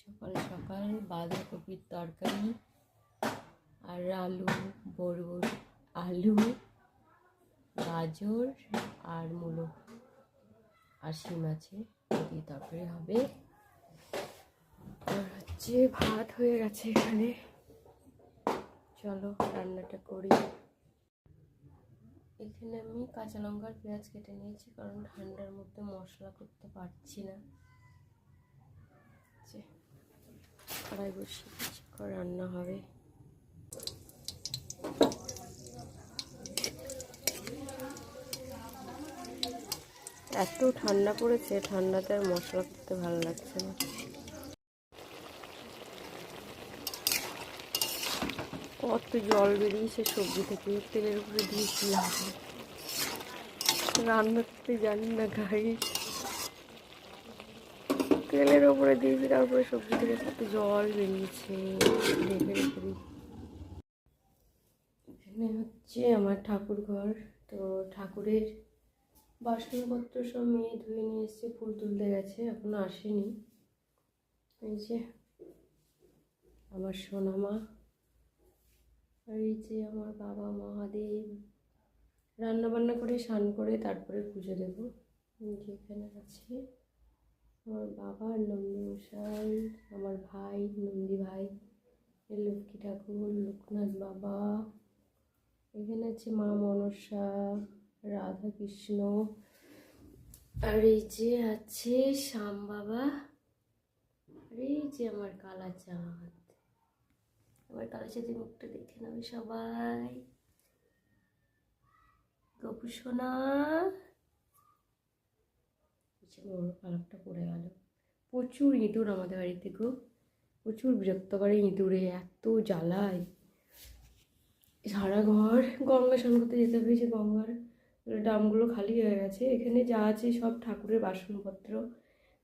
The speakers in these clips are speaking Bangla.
সকাল সকাল বাঁধাকপির তরকারি আর আলু গাজর আর মূলো আর শিম আছে, দিয়ে তরকারি হবে। আর হচ্ছে ভাত হয়ে গেছে এখানে। চলো রান্নাটা করি। এখানে আমি কাঁচা লঙ্কার পেঁয়াজ কেটে নিয়েছি, কারণ ঠান্ডার মধ্যে মশলা করতে পারছি না। কড়াই বসিয়ে দিচ্ছি, রান্না হবে। এত ঠান্ডা পড়েছে, ঠান্ডাতে আর মশলা করতে ভালো লাগছে না। কত জল বেরিয়েছে সবজি থেকে, তেলের উপরে দিয়েছিলাম, রান্না করতে জানি না গাড়ি, তেলের ওপরে দিয়েছি, তারপরে সবজি থেকে কত জল বেরিয়েছে। ঢেকে রেখে দিই। এখানে হচ্ছে আমার ঠাকুর ঘর। তো ঠাকুরের বাসনপত্র সব মেয়ে ধুয়ে নিয়ে এসছে, ফুল তুলতে গেছে, এখনো আসেনি। এই যে আমার সোনামা, আর এই যে আমার বাবা মহাদেব। রান্না বান্না করে স্নান করে তারপরে পুজো দেবো। যেখানে আছে আমার বাবা নন্দী মশাই, আমার ভাই নন্দী ভাই, লক্ষ্মী ঠাকুর, লোকনাথ বাবা, এখানে আছে মা মনসা, রাধা কৃষ্ণ, আর এই যে আছে শ্যাম বাবা, আর এই যে আমার কালাচাঁদ। আমার কালাচাঁদের মুখটা দেখে নেবে সবাই। গপু সোনা, পালকটা পড়ে গেল। প্রচুর ইঁদুর আমাদের বাড়িতে গো, প্রচুর বিরক্ত করে ইঁদুরে, এত জ্বালায়। সারা ঘর গঙ্গা স্নান করতে যেতে হবে, যে গঙ্গার ড্রামগুলো খালি হয়ে গেছে। এখানে যা আছে সব ঠাকুরের বাসনপত্র,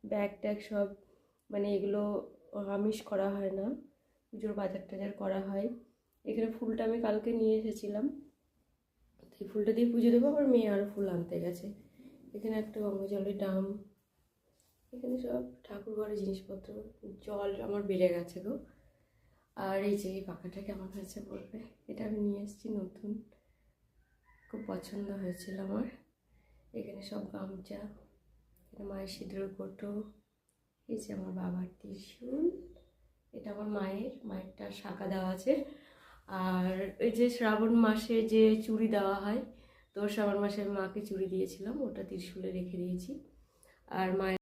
ব্যাগ ট্যাগ সব, মানে এগুলো আমিষ করা হয় না, পুজোর বাজার টাজার করা হয়। এখানে ফুলটা আমি কালকে নিয়ে এসেছিলাম, এই ফুলটা দিয়ে পুজো দেবো। আবার মেয়ে আরও ফুল আনতে গেছে। এখানে একটা গঙ্গা জলের ড্রাম, এখানে সব ঠাকুর ঘরের জিনিসপত্র। জল আমার বেড়ে গেছে গো। আর এই যে এই পাখাটা কেমন হয়েছে বলবে, এটা আমি নিয়ে এসেছি নতুন, খুব পছন্দ হয়েছিল আমার। এখানে সব গামছা, এটা মায়ের সিঁদুরের কোটো, এই যে আমার বাবার ত্রিশূল, এটা আমার মায়েরটা শাখা দেওয়া আছে। আর এই যে শ্রাবণ মাসে যে চুড়ি দেওয়া হয়, তো শ্রাবণ মাসে আমি মাকে চুড়ি দিয়েছিলাম, ওটা ত্রিশূলে রেখে দিয়েছি। আর মায়ের